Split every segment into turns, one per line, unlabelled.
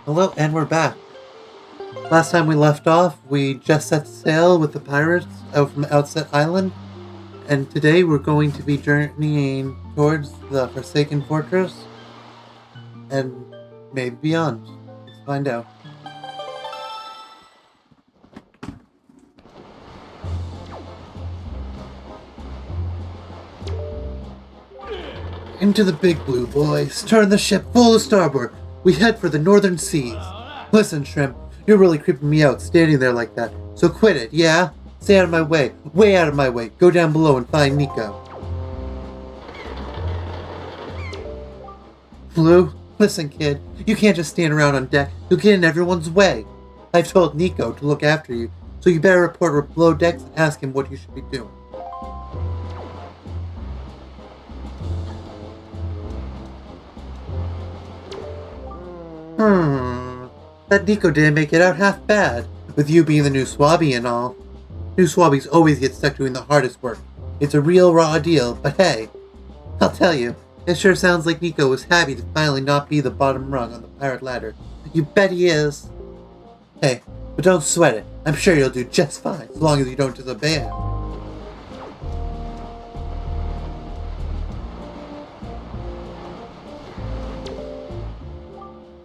Hello, and we're back. Last time we left off, we just set sail with the pirates out from Outset Island, and today we're going to be journeying towards the Forsaken Fortress, and maybe beyond. Let's find out. Into the big blue, boys. Turn the ship full to starboard. We head for the northern seas. Listen, Shrimp, you're really creeping me out standing there like that. So quit it, yeah? Stay out of my way. Way out of my way. Go down below and find Nico. Blue, listen, kid. You can't just stand around on deck. You'll get in everyone's way. I've told Nico to look after you, so you better report below decks and ask him what you should be doing. That Nico didn't make it out half bad, with you being the new Swabby and all. New Swabbies always get stuck doing the hardest work. It's a real raw deal, but hey, I'll tell you, it sure sounds like Nico was happy to finally not be the bottom rung on the pirate ladder. You bet he is. Hey, but don't sweat it. I'm sure you'll do just fine, as long as you don't disobey him.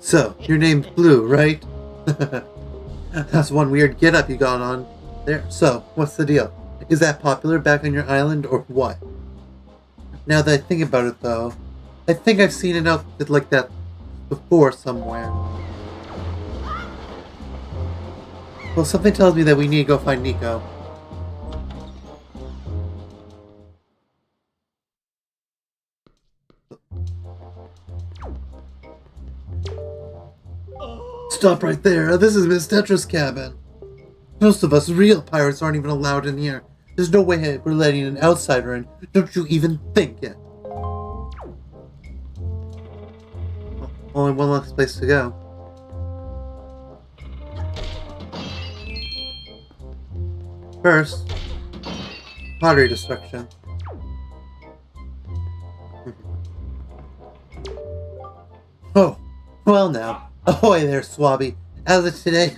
So, your name's Blue, right? That's one weird get-up you got on there. So, what's the deal? Is that popular back on your island, or what? Now that I think about it, though, I think I've seen an outfit like that before somewhere. Well, something tells me that we need to go find Nico. Stop right there. This is Miss Tetra's cabin. Most of us real pirates aren't even allowed in here. There's no way we're letting an outsider in. Don't you even think it. Only one last place to go. First, pottery destruction. Oh, well now. Ahoy there, Swabby. As of today,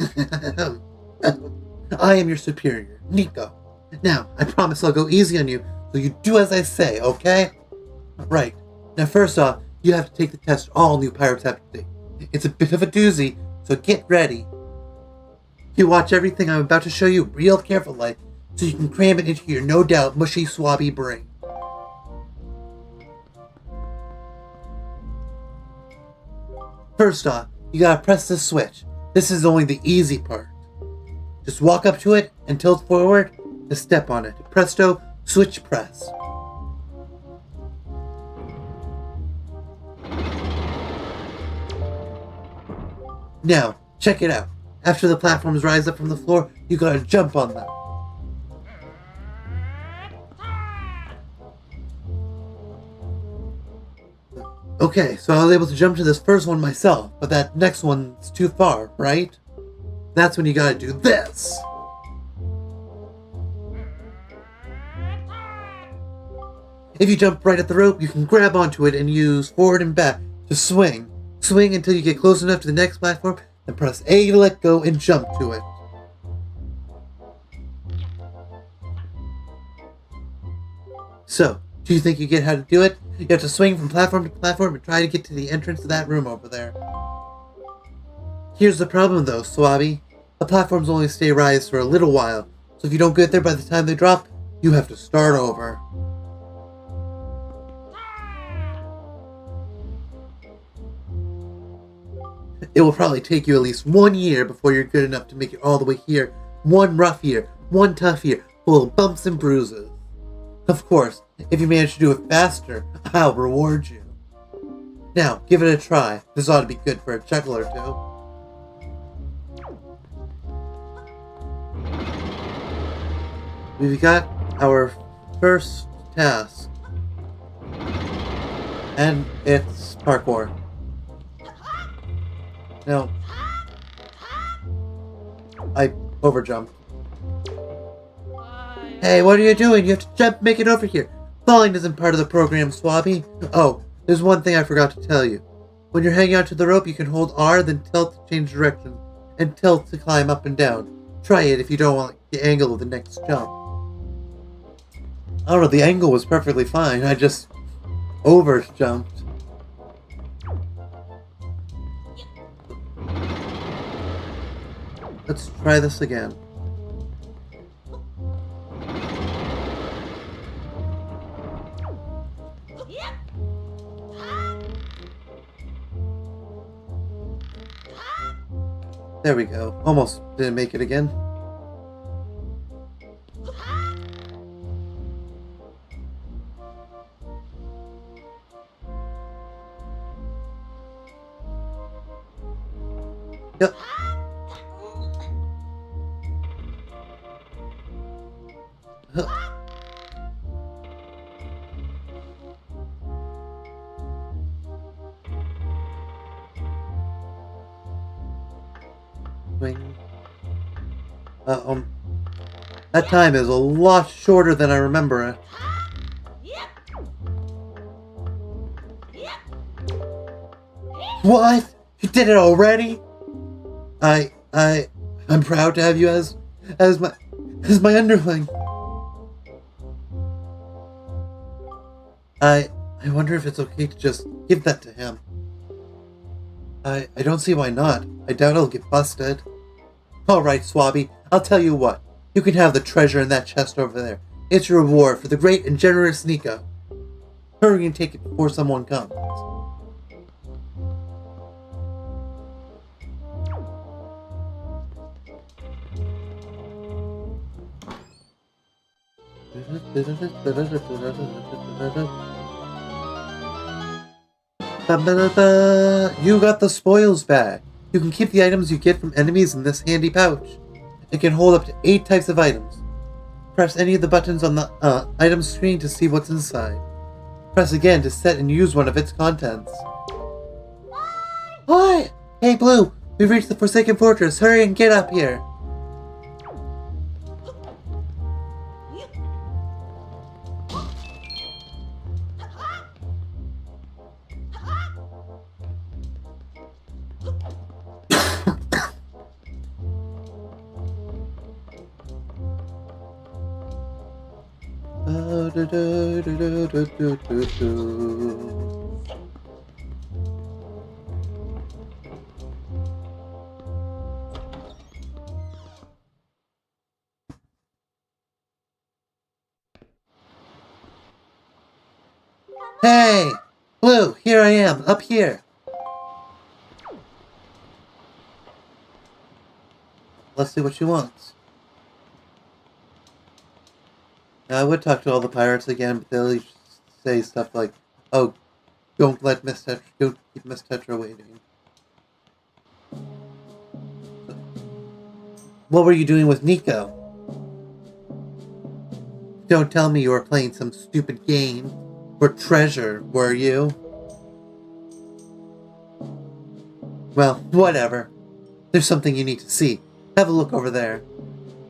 I am your superior, Nico. Now, I promise I'll go easy on you, so you do as I say, okay? Right. Now, first off, you have to take the test all new pirates have to take. It's a bit of a doozy, so get ready. You watch everything I'm about to show you real careful like, so you can cram it into your no-doubt mushy, swabby brain. First off, you gotta press this switch. This is only the easy part. Just walk up to it and tilt forward to step on it. Presto, switch press. Now, check it out. After the platforms rise up from the floor, you gotta jump on them. Okay, so I was able to jump to this first one myself, but that next one's too far, right? That's when you gotta do this. If you jump right at the rope, you can grab onto it and use forward and back to swing. Swing until you get close enough to the next platform, then press A to let go and jump to it. So, do you think you get how to do it? You have to swing from platform to platform and try to get to the entrance to that room over there. Here's the problem though, Swabby. The platforms only stay raised for a little while, so if you don't get there by the time they drop, you have to start over. It will probably take you at least 1 year before you're good enough to make it all the way here. One rough year, one tough year, full of bumps and bruises. Of course, if you manage to do it faster, I'll reward you. Now, give it a try. This ought to be good for a chuckle or two. We've got our first task. And it's parkour. Now, I overjumped. Hey, what are you doing? You have to jump, make it over here. Falling isn't part of the program, Swabby. Oh, there's one thing I forgot to tell you. When you're hanging onto the rope, you can hold R, then tilt to change direction, and tilt to climb up and down. Try it if you don't want the angle of the next jump. I don't know, the angle was perfectly fine. I just over-jumped. Let's try this again. There we go. Almost didn't make it again. Yep. Swing. That time is a lot shorter than I remember it. What? You did it already? I'm proud to have you as my underling. I wonder if it's okay to just give that to him. I don't see why not. I doubt I'll get busted. Alright, Swabby, I'll tell you what. You can have the treasure in that chest over there. It's your reward for the great and generous Nico. Hurry and take it before someone comes. You got the spoils bag. You can keep the items you get from enemies in this handy pouch. It can hold up to 8 types of items. Press any of the buttons on the item screen to see what's inside. Press again to set and use one of its contents. Hi! Hey Blue, we've reached the Forsaken Fortress. Hurry and get up here. Hey! Blue, here I am, up here. Let's see what she wants. Now, I would talk to all the pirates again, but they'll say stuff like, "Oh, don't keep Miss Tetra waiting." What were you doing with Nico? Don't tell me you were playing some stupid game for treasure, were you? Well, whatever. There's something you need to see. Have a look over there.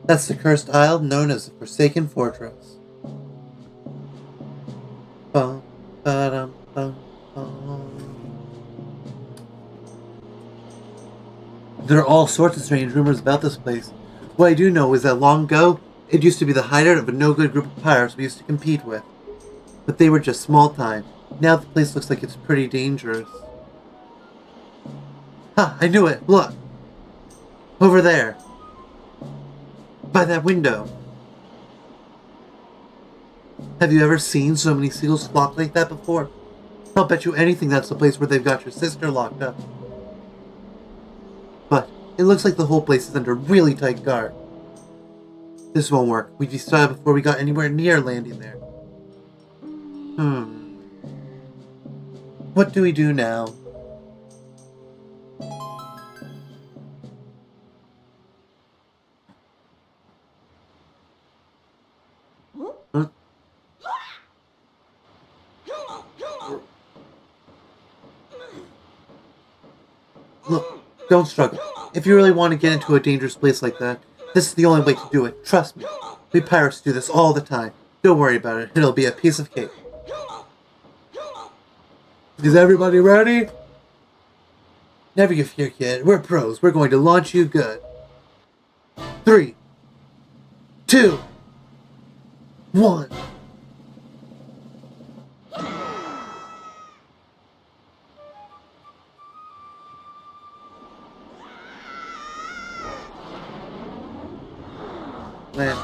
That's the cursed isle known as the Forsaken Fortress. Bum, ba-dum, bum, bum. There are all sorts of strange rumors about this place. What I do know is that long ago, it used to be the hideout of a no-good group of pirates we used to compete with. But they were just small time. Now the place looks like it's pretty dangerous. Ha! I knew it! Look! Over there. By that window. Have you ever seen so many seals flock like that before? I'll bet you anything that's the place where they've got your sister locked up. But it looks like the whole place is under really tight guard. This won't work. We'd be starved before we got anywhere near landing there. What do we do now? Huh? Look, don't struggle. If you really want to get into a dangerous place like that, this is the only way to do it. Trust me. We pirates do this all the time. Don't worry about it. It'll be a piece of cake. Is everybody ready? Never you fear, kid. We're pros. We're going to launch you good. 3, 2, 1. Land.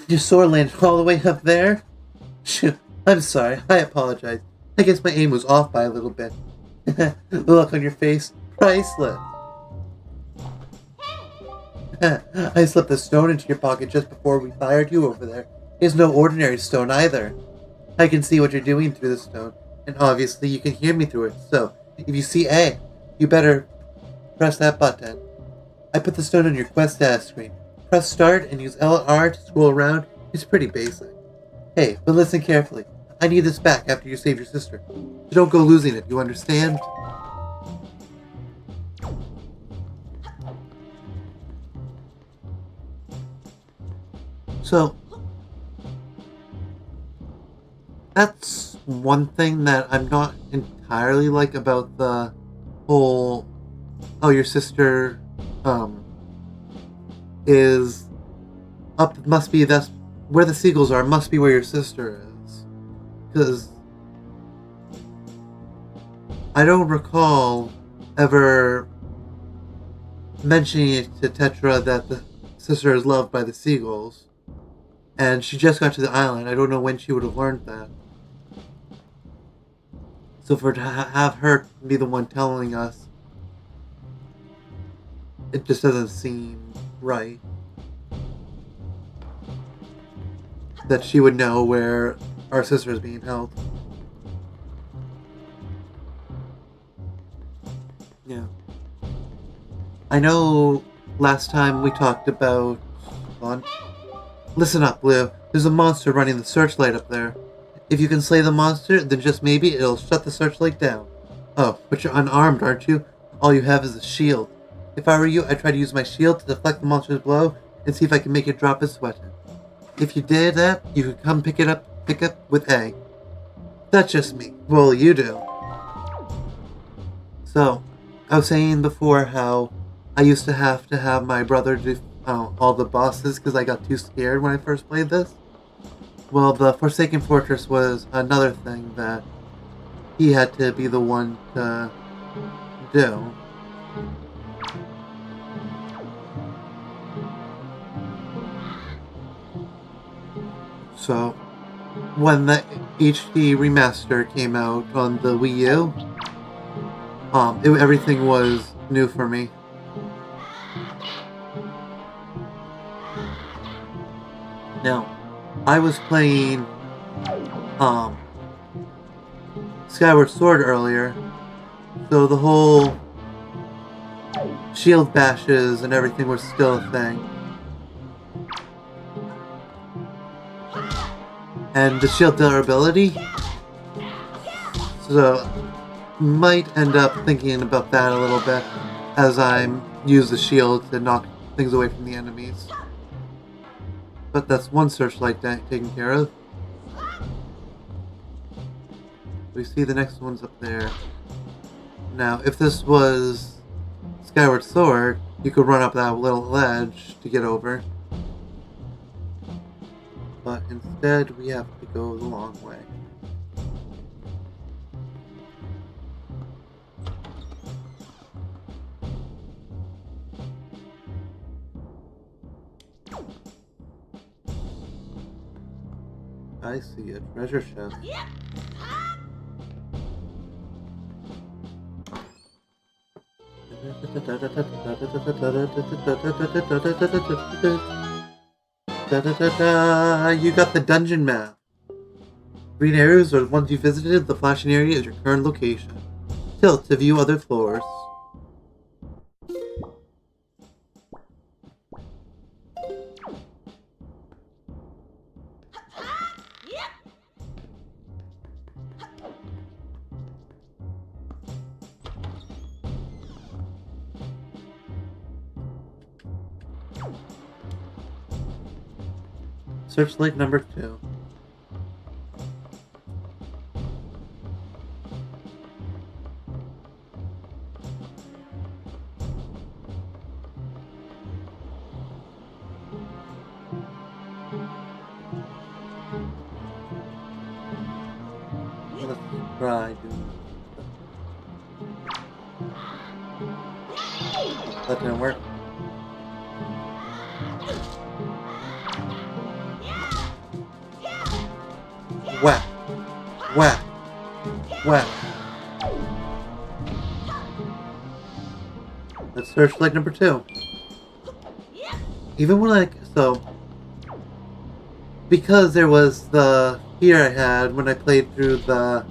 Your sword landed all the way up there? Shoot, I'm sorry. I apologize. I guess my aim was off by a little bit. The look on your face, priceless. I slipped a stone into your pocket just before we fired you over there. It's no ordinary stone either. I can see what you're doing through the stone, and obviously you can hear me through it. So, if you see A, you better press that button. I put the stone on your quest status screen. Press start and use LR to scroll around. It's pretty basic. Hey, but listen carefully. I need this back after you save your sister. So don't go losing it, you understand? So, that's one thing that I'm not entirely like about the whole, oh, your sister, is up, must be, that's where the seagulls are, must be where your sister is. Because I don't recall ever mentioning it to Tetra that the sister is loved by the seagulls. And she just got to the island. I don't know when she would have learned that. So for to have her be the one telling us, it just doesn't seem right. That she would know where our sister is being held. Yeah. I know last time we talked about... Hold on. Listen up, Blue. There's a monster running the searchlight up there. If you can slay the monster, then just maybe it'll shut the searchlight down. Oh, but you're unarmed, aren't you? All you have is a shield. If I were you, I'd try to use my shield to deflect the monster's blow and see if I can make it drop its weapon. If you did that, you could come pick up with A. That's just me. Well, you do. So, I was saying before how I used to have my brother do all the bosses because I got too scared when I first played this. Well, the Forsaken Fortress was another thing that he had to be the one to do. So, when the HD remaster came out on the Wii U, everything was new for me. Now, I was playing Skyward Sword earlier, so the whole shield bashes and everything was still a thing. And the shield durability, so might end up thinking about that a little bit as I use the shield to knock things away from the enemies. But that's one searchlight taken care of. We see the next one's up there. Now, if this was Skyward Sword, you could run up that little ledge to get over. But instead, we have to go the long way. I see a treasure chest. You got the dungeon map. Green areas are the ones you visited. The flashing area is your current location. Tilt to view other floors. Searchlight number 2. Let's try doing that. Didn't work. Whack. Whack. Whack. Let's searchlight number 2. Even when because there was the fear I had when I played through the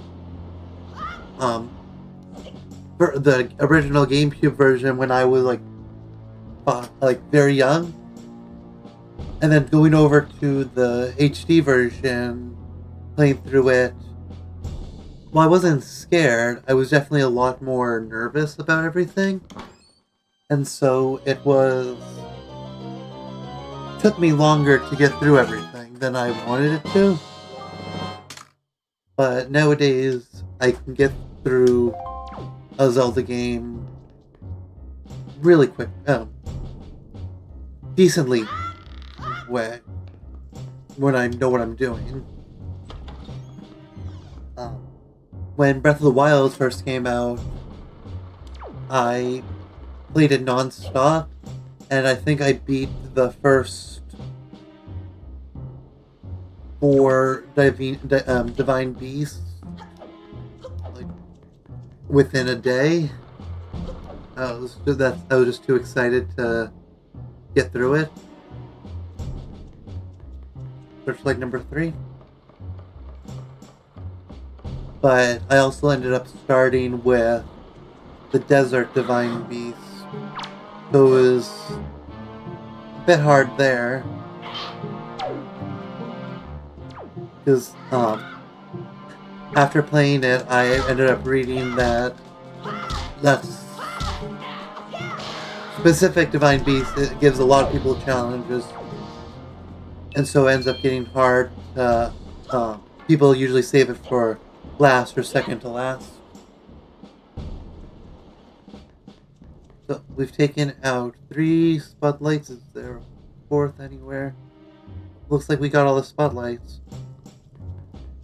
original GameCube version when I was very young, and then going over to the HD version, playing through it. Well, I wasn't scared. I was definitely a lot more nervous about everything, and so took me longer to get through everything than I wanted it to. But nowadays, I can get through a Zelda game really quick, decently way, when I know what I'm doing. When Breath of the Wild first came out, I played it non-stop, and I think I beat the first 4 divine beasts within a day. I was just too excited to get through it. Searchlight number 3. But I also ended up starting with the desert divine beast, so it was a bit hard there. Because after playing it, I ended up reading that specific divine beast, it gives a lot of people challenges, and so it ends up getting hard. People usually save it for last or second to last. So we've taken out 3 spotlights. Is there a 4th anywhere? Looks like we got all the spotlights.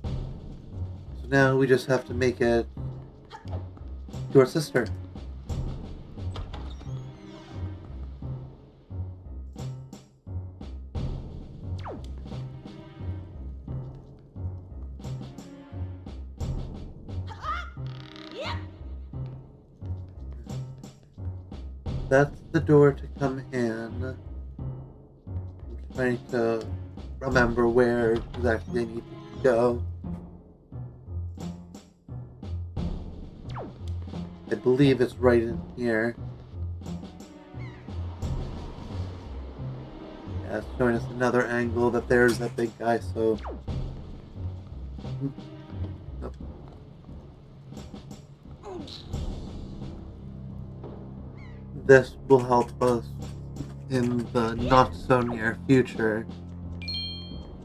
So now we just have to make it to our sister. That's the door to come in. I'm trying to remember where exactly I need to go. I believe it's right in here. Yeah, it's showing us another angle that there's that big guy, so... Nope. This will help us in the not so near future.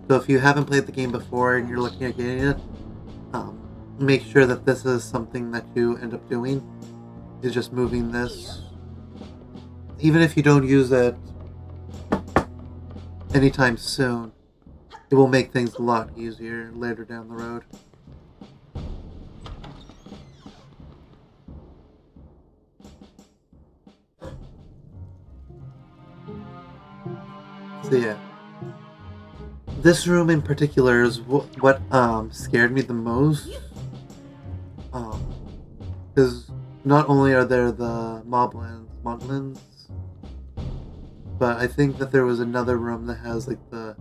So if you haven't played the game before and you're looking at getting it, make sure that this is something that you end up doing, is just moving this. Even if you don't use it anytime soon, it will make things a lot easier later down the road. So yeah, this room in particular is what scared me the most, because not only are there the moblins, but I think that there was another room that has like the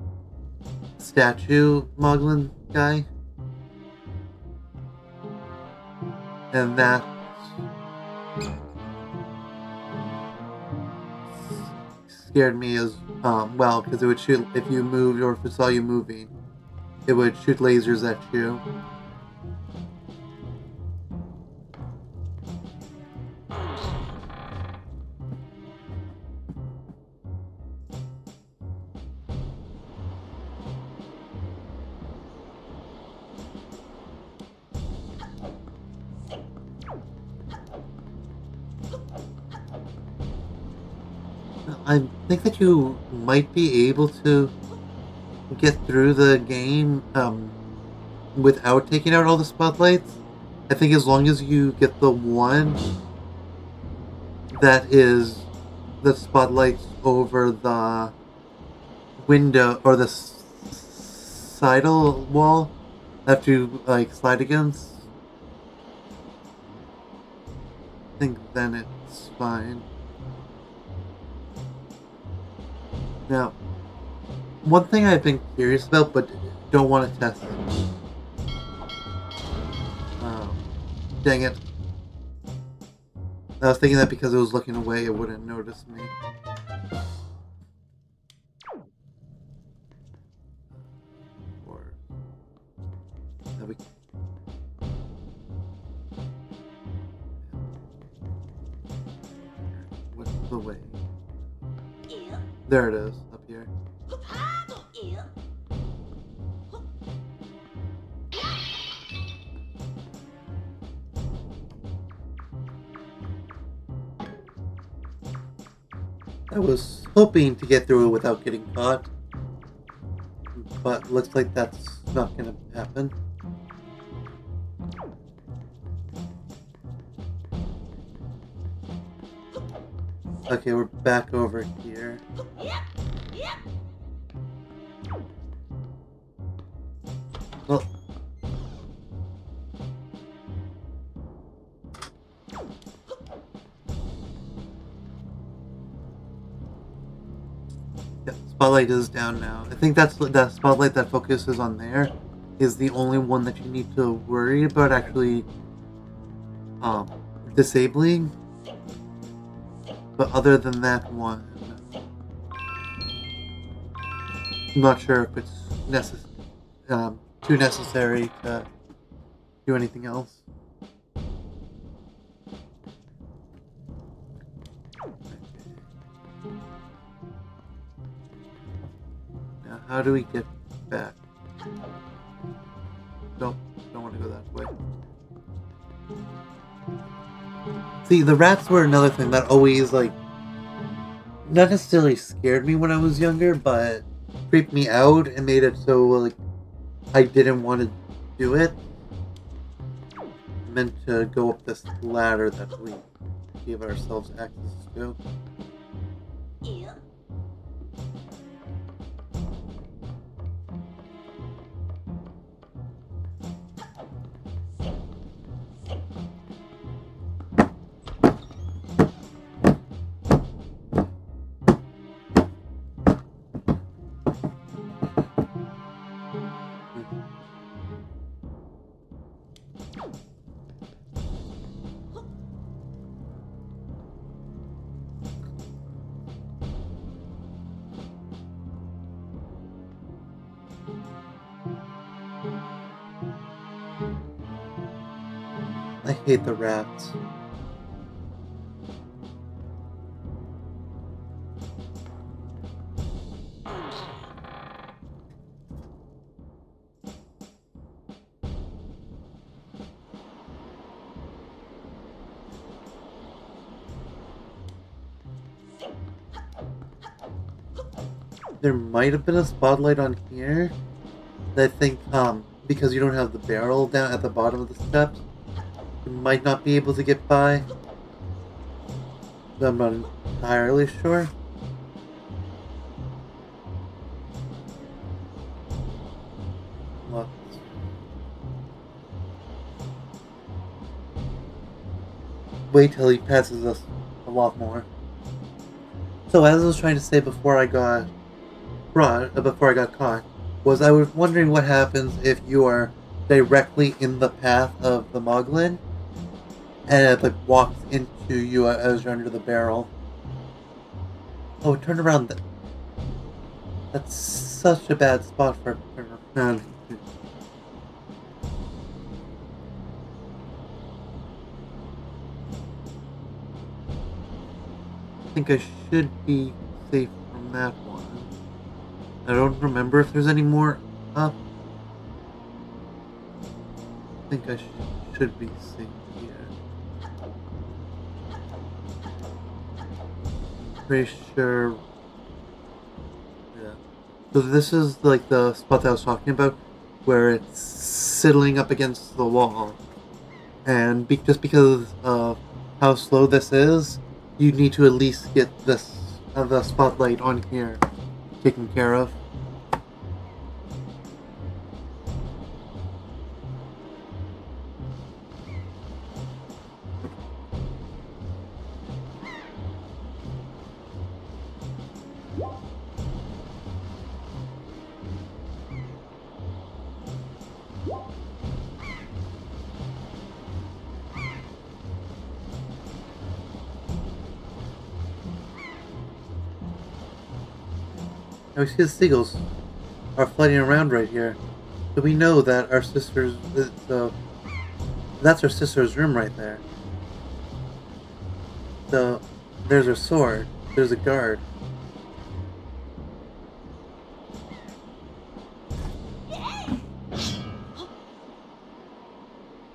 statue moglin guy, And that scared me as well, because it would shoot if you moved or if it saw you moving. It would shoot lasers at you. I think that you might be able to get through the game without taking out all the spotlights. I think as long as you get the one that is the spotlights over the window or the sidle wall that you like slide against, I think then it's fine. Now, one thing I've been curious about, but don't want to test it. Dang it. I was thinking that because it was looking away, it wouldn't notice me. Or... What's the way? There it is, up here. I was hoping to get through it without getting caught, but looks like that's not gonna happen. Okay, we're back over here. Well, yeah, spotlight is down now. I think that's that spotlight that focuses on there is the only one that you need to worry about actually disabling. But other than that one, I'm not sure if it's too necessary to do anything else. Now, how do we get back? Don't want to go that way. See, the rats were another thing that always, like, not necessarily scared me when I was younger, but creeped me out and made it so, like, I didn't want to do it. I meant to go up this ladder that we gave ourselves access to. I hate the rats. There might have been a spotlight on here. I think, because you don't have the barrel down at the bottom of the steps, you might not be able to get by. I'm not entirely sure. What? Wait till he passes us a lot more. So as I was trying to say before I got caught, was I was wondering what happens if you are directly in the path of the Moglin, and it like walks into you as you're under the barrel. Oh, turn around. That's such a bad spot for man. I think I should be safe from that one. I don't remember if there's any more up. I think I should be safe here. Pretty sure. Yeah. So this is like the spot that I was talking about, where it's sidling up against the wall, and just because of how slow this is, you need to at least get this the spotlight on here taken care of. Now we see the seagulls are floating around right here. So we know that our sister's... that's our sister's room right there. So there's her sword. There's a guard.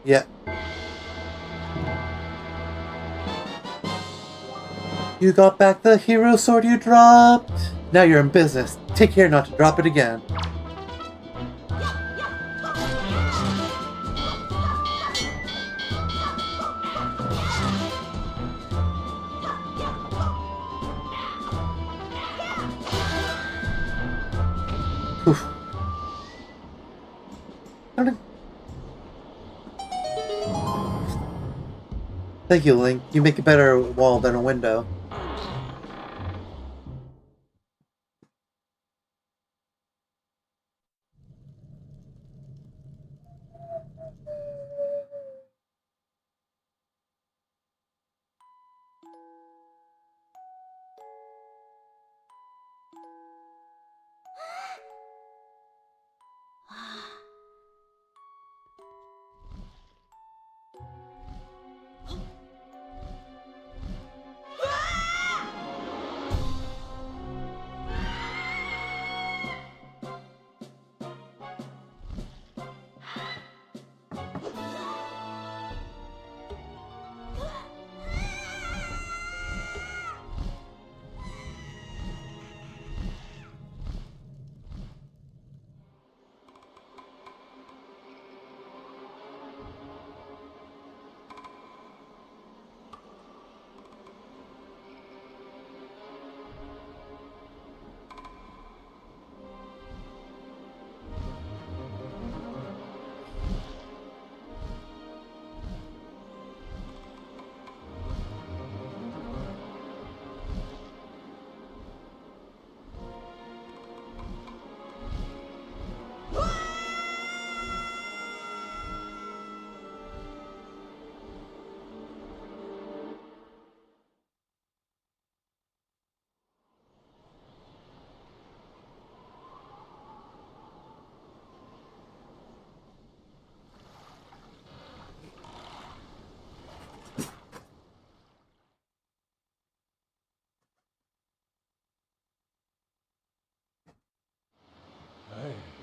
Yeah. You got back the hero sword you dropped. Now you're in business. Take care not to drop it again. Oof. Thank you, Link. You make a better wall than a window.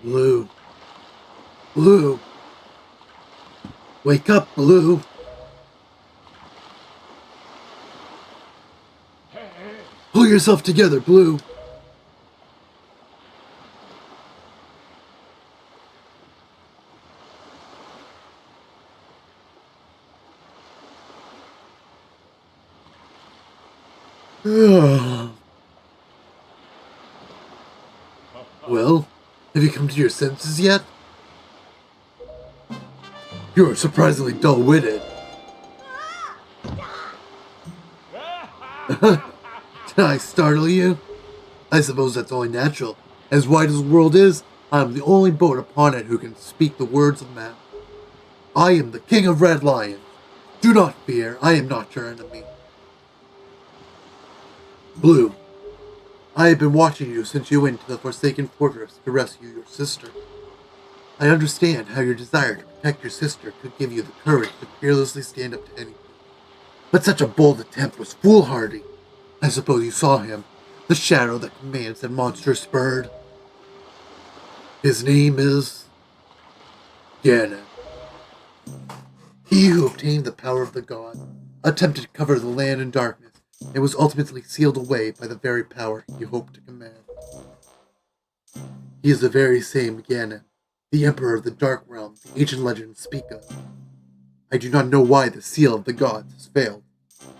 Blue. Blue. Wake up, Blue. Pull yourself together, Blue. Well, have you come to your senses yet? You're surprisingly dull-witted. Did I startle you? I suppose that's only natural. As wide as the world is, I am the only boat upon it who can speak the words of man. I am the King of Red Lions. Do not fear, I am not your enemy. Blue, I have been watching you since you went to the Forsaken Fortress to rescue your sister. I understand how your desire to protect your sister could give you the courage to fearlessly stand up to anything. But such a bold attempt was foolhardy. I suppose you saw him, the shadow that commands that monstrous bird. His name is Ganon. He who obtained the power of the god, attempted to cover the land in darkness, and was ultimately sealed away by the very power he hoped to command. He is the very same Ganon, the Emperor of the Dark Realm the ancient legends speak of. I do not know why the seal of the gods has failed,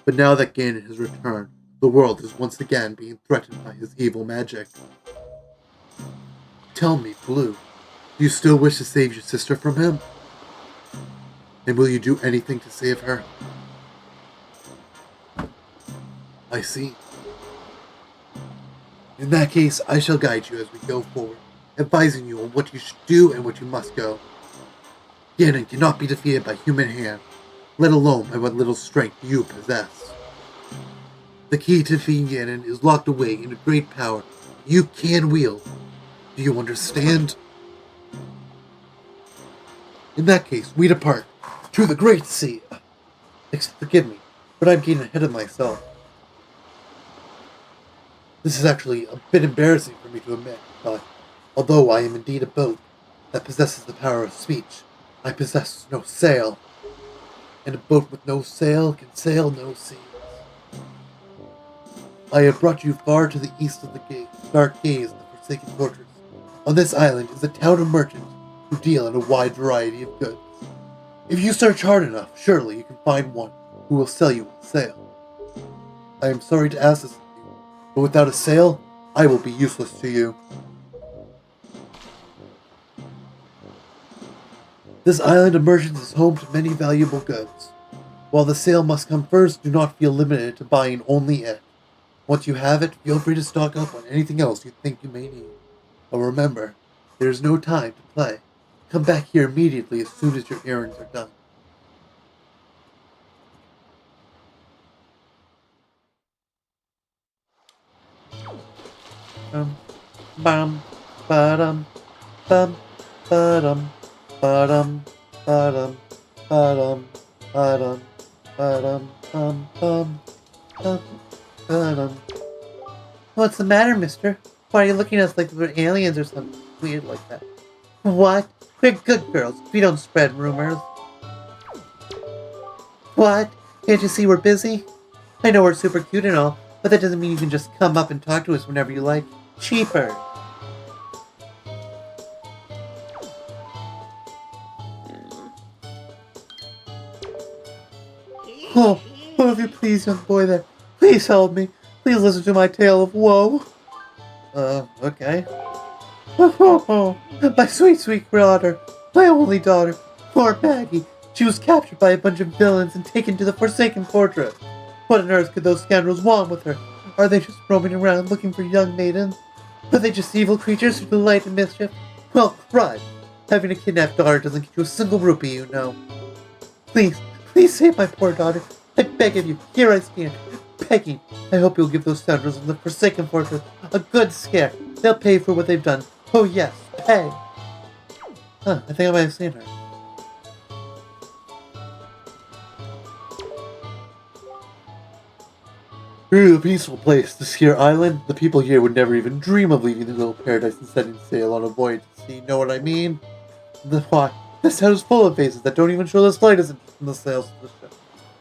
but now that Ganon has returned, the world is once again being threatened by his evil magic. Tell me, Blue, do you still wish to save your sister from him? And will you do anything to save her? I see. In that case, I shall guide you as we go forward, advising you on what you should do and what you must go. Ganon cannot be defeated by human hand, let alone by what little strength you possess. The key to defeating Ganon is locked away in a great power you can wield. Do you understand? In that case, we depart to the Great Sea. Forgive me, but I'm getting ahead of myself. This is actually a bit embarrassing for me to admit, but although I am indeed a boat that possesses the power of speech, I possess no sail, and a boat with no sail can sail no seas. I have brought you far to the east of the dark gaze of the Forsaken Fortress. On this island is a town of merchants who deal in a wide variety of goods. If you search hard enough, surely you can find one who will sell you a sail. I am sorry to ask this of you, but without a sail, I will be useless to you. This island of merchants is home to many valuable goods. While the sail must come first, do not feel limited to buying only it. Once you have it, feel free to stock up on anything else you think you may need. But remember, there is no time to play. Come back here immediately as soon as your errands are done. Bum, ba-dum, bum, ba-dum, ba-dum, ba-dum, ba-dum, ba-dum, ba-dum, bum, bum, bum, ba-dum. What's the matter, mister? Why are you looking at us like we're aliens or something weird like that? What? We're good girls. We don't spread rumors. What? Can't you see we're busy? I know we're super cute and all, but that doesn't mean you can just come up and talk to us whenever you like. Cheaper. Oh, if you please, young boy there. Please help me. Please listen to my tale of woe. Okay. Oh, my sweet, sweet daughter. My only daughter. Poor Maggie. She was captured by a bunch of villains and taken to the Forsaken Fortress. What on earth could those scoundrels want with her? Are they just roaming around looking for young maidens? Are they just evil creatures who delight in mischief? Well, crud. Having a kidnapped daughter doesn't get you a single rupee, you know. Please, please save my poor daughter. I beg of you, here I stand, begging. I hope you'll give those scoundrels in the Forsaken Fortress a good scare. They'll pay for what they've done. Oh yes, pay. I think I might have seen her. Really a peaceful place, this here island. The people here would never even dream of leaving their little paradise and setting sail on a voyage to sea. Know what I mean? Why? This town is full of faces that don't even show the slightest interest in the sails of the ship.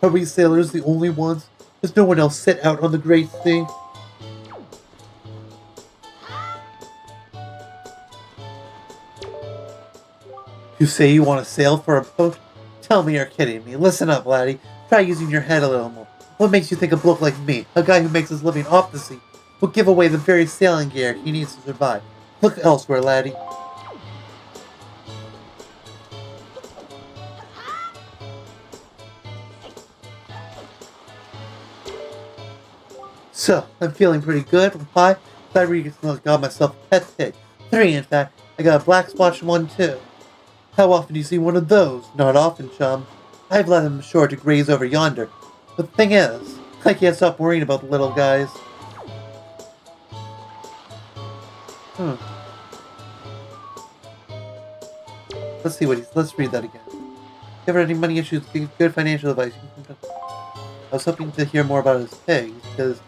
Are we sailors the only ones? Does no one else set out on the great sea? You say you want to sail for a boat? Tell me you're kidding me. Listen up, laddie. Try using your head a little more. What makes you think a bloke like me, a guy who makes his living off the sea, will give away the very sailing gear he needs to survive? Look elsewhere, laddie. So, I'm feeling pretty good. Why? I recently got myself a pet pig. 3, in fact. I got a black splotched one, too. How often do you see one of those? Not often, chum. I've let them ashore to graze over yonder. But the thing is, I can't stop worrying about the little guys. Hmm. Let's read that again. If you ever had any money issues, good financial advice. I was hoping to hear more about his pigs, because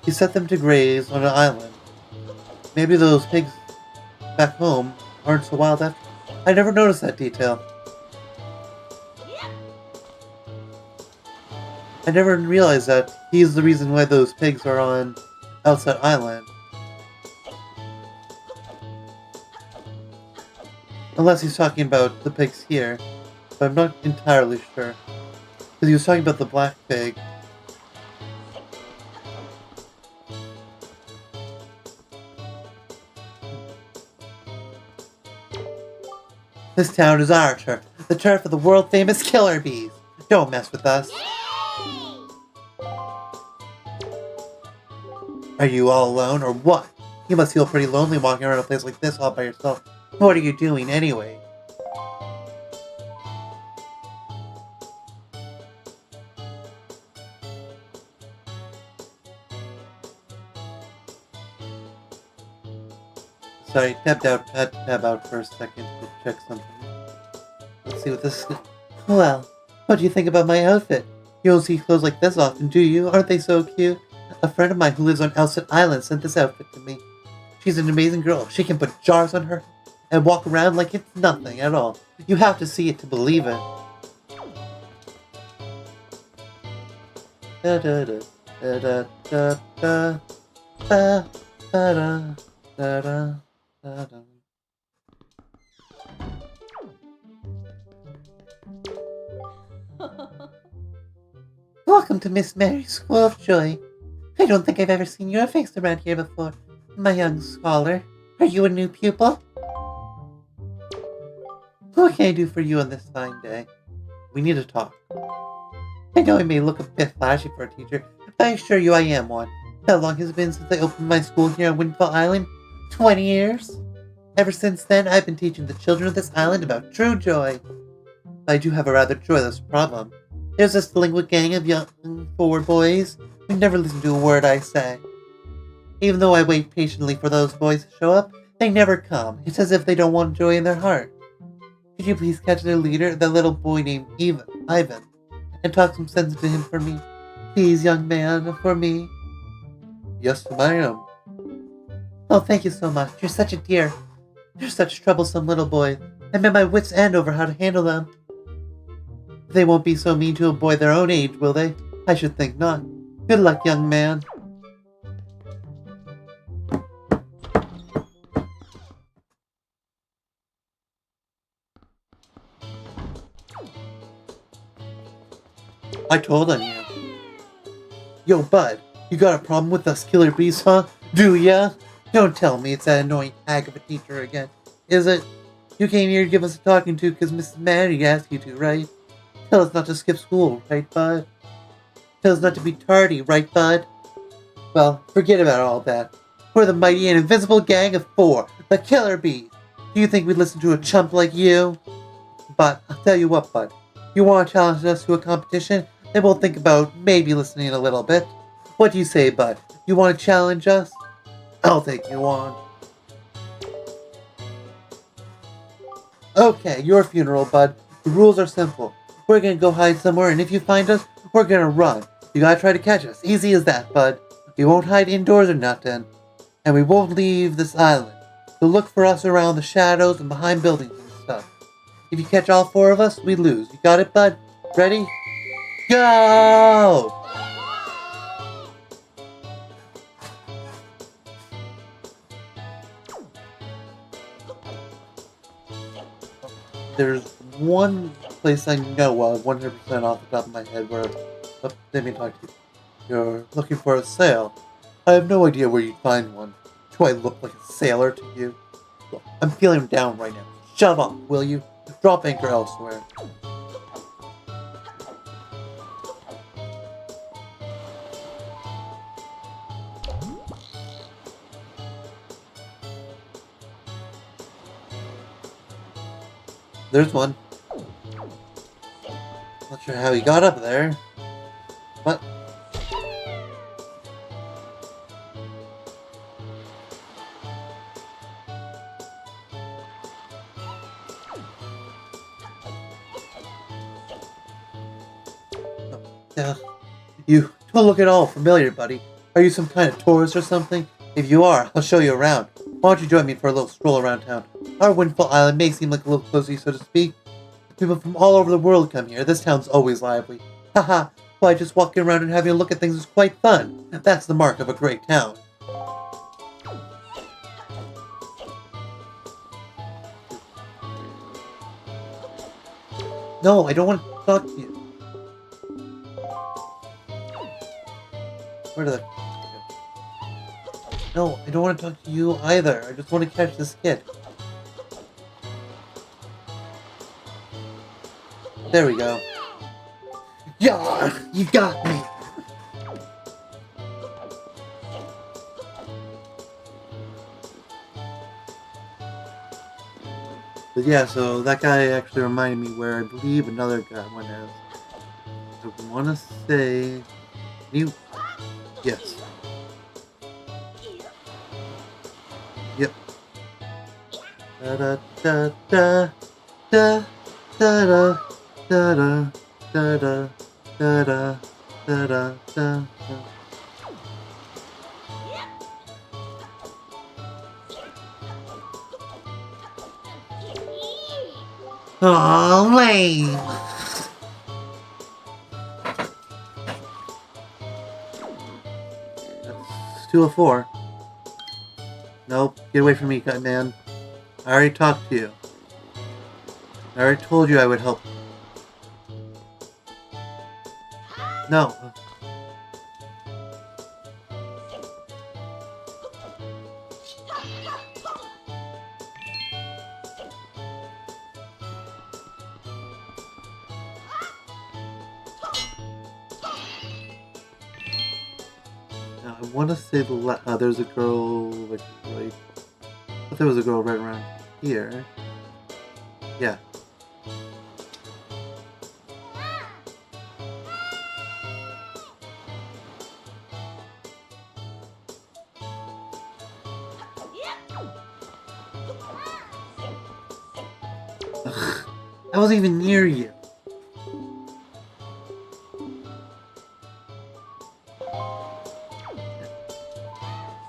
he set them to graze on an island. Maybe those pigs back home aren't so wild after. I never noticed that detail. I never realized that he's the reason why those pigs are on Outset Island. Unless he's talking about the pigs here, but I'm not entirely sure. Because he was talking about the black pig. This town is our turf, the turf of the world-famous killer bees. Don't mess with us. Are you all alone, or what? You must feel pretty lonely walking around a place like this all by yourself. What are you doing, anyway? Sorry, had to tab out for a second to check something. Let's see what this is. Well, what do you think about my outfit? You don't see clothes like this often, do you? Aren't they so cute? A friend of mine who lives on Outset Island sent this outfit to me. She's an amazing girl. She can put jars on her and walk around like it's nothing at all. You have to see it to believe it. Da da da da da da da da da da da da. Welcome to Miss Mary's School of Joy. I don't think I've ever seen your face around here before, my young scholar. Are you a new pupil? What can I do for you on this fine day? We need to talk. I know I may look a bit flashy for a teacher, but I assure you I am one. How long has it been since I opened my school here on Windfall Island? 20 years? Ever since then, I've been teaching the children of this island about true joy. But I do have a rather joyless problem. There's this delinquent gang of young forward boys who never listen to a word I say. Even though I wait patiently for those boys to show up, they never come. It's as if they don't want joy in their heart. Could you please catch their leader, that little boy named Ivan, and talk some sense to him for me? Please, young man, for me. Yes, ma'am. Oh, thank you so much. You're such a dear. You're such troublesome little boy. I'm at my wit's end over how to handle them. They won't be so mean to a boy their own age, will they? I should think not. Good luck, young man. I told on you. Yo, bud, you got a problem with us killer bees, huh? Do ya? Don't tell me it's that annoying hag of a teacher again, is it? You came here to give us a talking to because Mrs. Manny asked you to, right? Tell us not to skip school, right, bud? Tell us not to be tardy, right, bud? Well, forget about all that. We're the mighty and invincible gang of 4, the killer bees. Do you think we'd listen to a chump like you? But I'll tell you what, bud. You want to challenge us to a competition? Then we'll think about maybe listening a little bit. What do you say, bud? You want to challenge us? I'll take you on. Okay, your funeral, bud. The rules are simple. We're gonna go hide somewhere, and if you find us, we're gonna run. You gotta try to catch us. Easy as that, bud. We won't hide indoors or nothing. And we won't leave this island. So look for us around the shadows and behind buildings and stuff. If you catch all 4 of us, we lose. You got it, bud? Ready? Go! There's one place I know of, 100% off the top of my head, where let me talk to you. You're looking for a sail. I have no idea where you'd find one. Do I look like a sailor to you? Look, I'm feeling down right now. Shut up, will you? Drop anchor elsewhere. There's one. sure how he got up there. What? You don't look at all familiar, buddy. Are you some kind of tourist or something? If you are, I'll show you around. Why don't you join me for a little stroll around town? Our Windfall Island may seem like a little cozy, so to speak. People from all over the world come here. This town's always lively. Haha, why just walking around and having a look at things is quite fun. That's the mark of a great town. No, I don't want to talk to you. Where did I go? No, I don't want to talk to you either. I just want to catch this kid. There we go. Yeah, you got me. But yeah, so that guy actually reminded me where I believe another guy went out. I want to say... Yes. Yep. Da da da da da da da da da da da da da da da. Oh, lame. That's 204. Nope, get away from me, cut man. I already talked to you. I already told you I would help. No. Now, I want to say there's a girl, like, right... I thought there was a girl right around here. Yeah. I wasn't even near you.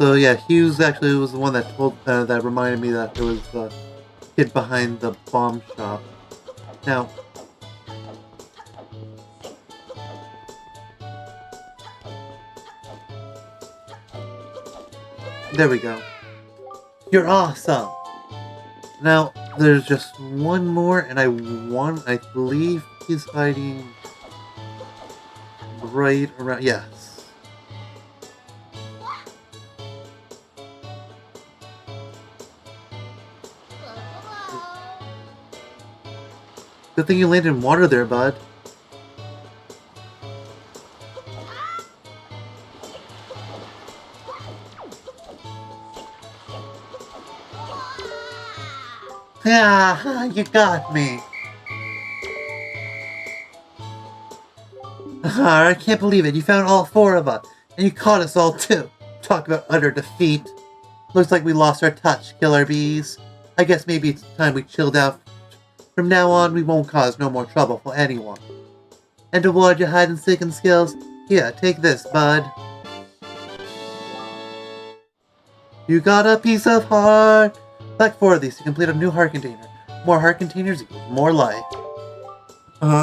So yeah, Hughes actually was the one that told that reminded me that there was the kid behind the bomb shop. Now, there we go. You're awesome. Now, there's just one more, and I believe he's hiding right around. Yes. Good thing you landed in water there, bud. Ah, you got me. I can't believe it. You found all four of us, and you caught us all too. Talk about utter defeat. Looks like we lost our touch, killer bees. I guess maybe it's time we chilled out. From now on, we won't cause no more trouble for anyone. And to reward your hide-and-seeking skills, here, take this, bud. You got a piece of heart. Collect 4 of these to complete a new heart container. More heart containers equals more life.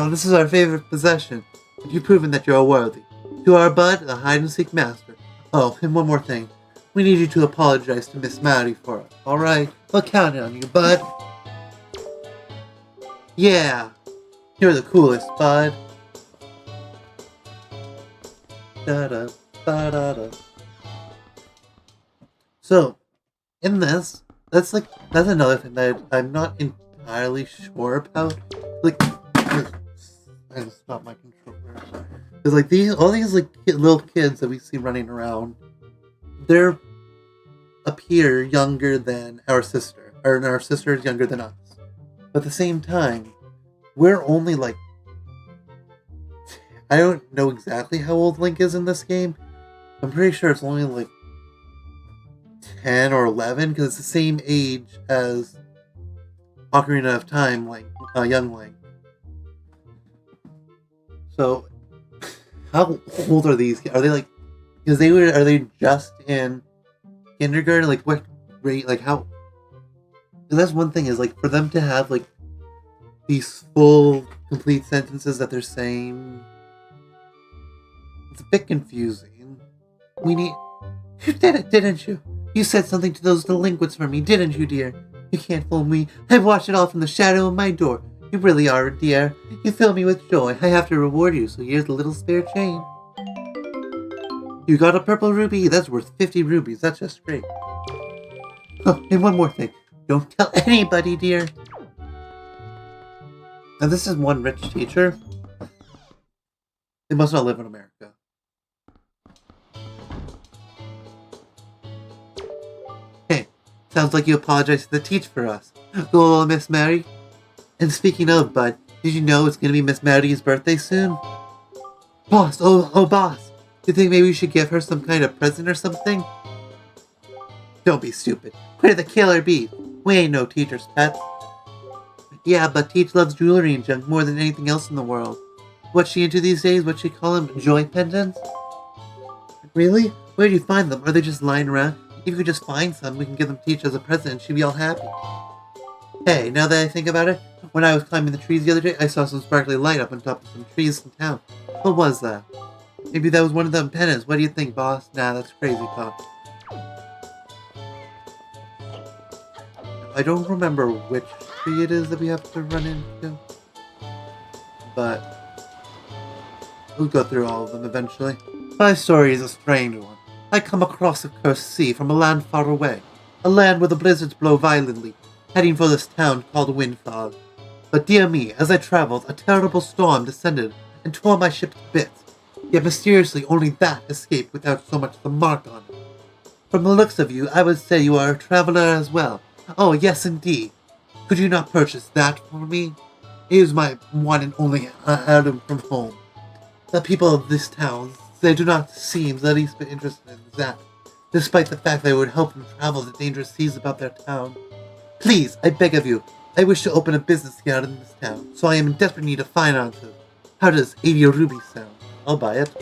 This is our favorite possession. But you've proven that you're worthy. To our bud, the hide-and-seek master. Oh, and one more thing. We need you to apologize to Miss Maddie for us. Alright, we'll count on you, bud. Yeah, you're the coolest, bud. Da-da, ba-da-da. So, in this, that's another thing that I'm not entirely sure about. Like, I just stopped my controller. Because like all these like little kids that we see running around, they're appear younger than our sister, or our sister is younger than us. But at the same time, we're only like I don't know exactly how old Link is in this game. I'm pretty sure it's only like 10 or 11 because it's the same age as Ocarina of Time, like young Link. So, how old are these? Are they like? Because are they just in kindergarten? Like what grade? Like how? That's one thing is like for them to have like these full, complete sentences that they're saying. It's a bit confusing. We need. You did it, didn't you? You said something to those delinquents for me, didn't you, dear? You can't fool me. I've watched it all from the shadow of my door. You really are a dear. You fill me with joy. I have to reward you, so here's a little spare change. You got a purple ruby. That's worth 50 rubies. That's just great. Oh, and one more thing. Don't tell anybody, dear. Now, this is one rich teacher. They must not live in America. Hey, sounds like you apologized to the teacher for us. Go on, Miss Mary. And speaking of, Bud, did you know it's going to be Miss Mary's birthday soon? Boss, oh, boss. You think maybe we should give her some kind of present or something? Don't be stupid. Quit the killer bee. We ain't no teacher's pets. Yeah, but Teach loves jewelry and junk more than anything else in the world. What's she into these days? What she call them? Joy pendants? Really? Where do you find them? Are they just lying around? If you could just find some, we can give them to Teach as a present and she'd be all happy. Hey, now that I think about it, when I was climbing the trees the other day, I saw some sparkly light up on top of some trees in town. What was that? Maybe that was one of them pendants. What do you think, boss? Nah, that's crazy talk. I don't remember which tree it is that we have to run into, but we'll go through all of them eventually. My story is a strange one. I come across a cursed sea from a land far away, a land where the blizzards blow violently, heading for this town called Windfall. But dear me, as I traveled, a terrible storm descended and tore my ship to bits, yet mysteriously only that escaped without so much as a mark on it. From the looks of you, I would say you are a traveler as well. Oh, yes, indeed. Could you not purchase that for me? It is my one and only item from home. The people of this town, they do not seem the least bit interested in that, despite the fact that it would help them travel the dangerous seas about their town. Please, I beg of you, I wish to open a business here in this town, so I am in desperate need of finances. How does 80 rubies sound? I'll buy it.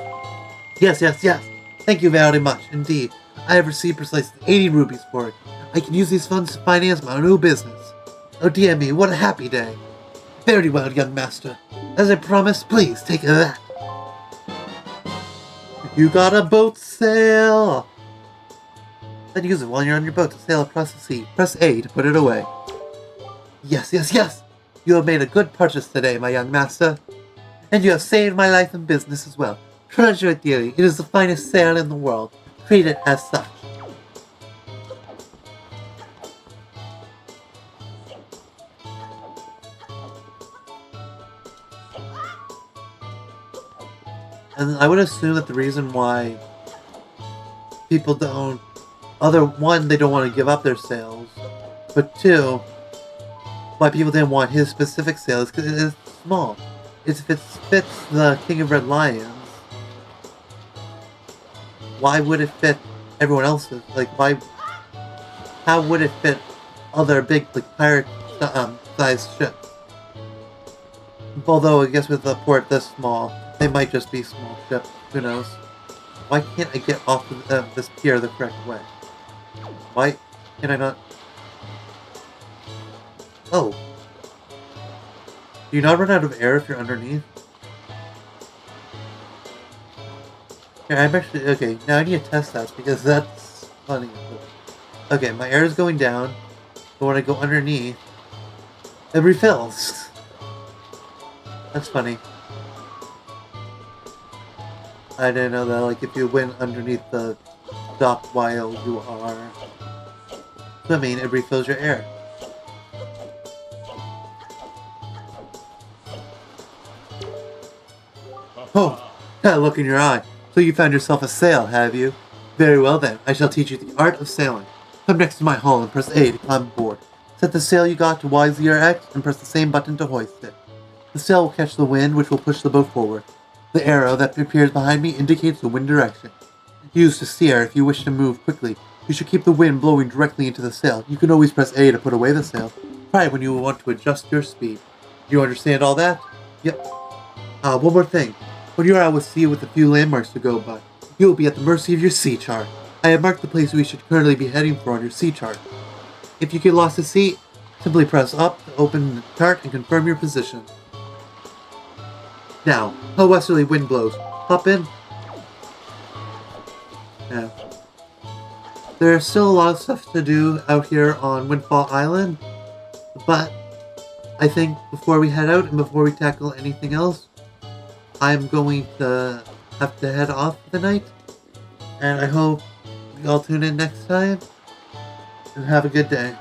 Yes. Thank you very much, indeed. I have received precisely 80 rubies for it. I can use these funds to finance my new business. Oh dear me, what a happy day. Very well, young master. As I promised, please take that. You got a boat sail! Then use it while you're on your boat to sail across the sea. Press A to put it away. Yes. You have made a good purchase today, my young master. And you have saved my life and business as well. Treasure it dearly. It is the finest sail in the world. Treat it as such. And I would assume that the reason why people don't... One, they don't want to give up their sails. But two, why people didn't want his specific sail is because it is small. If it fits the King of Red Lions, why would it fit everyone else's? Like, why... How would it fit other big, like, pirate-sized ships? Although, I guess with a port this small, they might just be small ships. Who knows? Why can't I get off of this pier the correct way? Why can I not... Oh. Do you not run out of air if you're underneath? Here, I'm actually... Okay, now I need to test that because that's funny. Okay, my air is going down, but when I go underneath, it refills. That's funny. I didn't know that, like, if you went underneath the dock while you are swimming, it refills your air. Oh, that look in your eye. So you found yourself a sail, have you? Very well then, I shall teach you the art of sailing. Come next to my hull and press A to climb aboard. Set the sail you got to YZ or X and press the same button to hoist it. The sail will catch the wind, which will push the boat forward. The arrow that appears behind me indicates the wind direction. Use to steer if you wish to move quickly. You should keep the wind blowing directly into the sail. You can always press A to put away the sail. Try when you will want to adjust your speed. Do you understand all that? Yep. One more thing. When you are out with sea with a few landmarks to go by, you will be at the mercy of your sea chart. I have marked the place we should currently be heading for on your sea chart. If you get lost at sea, simply press up to open the chart and confirm your position. Now, how westerly wind blows. Hop in. Yeah. There's still a lot of stuff to do out here on Windfall Island, but I think before we head out and before we tackle anything else, I'm going to have to head off for the night. And I hope you all tune in next time and have a good day.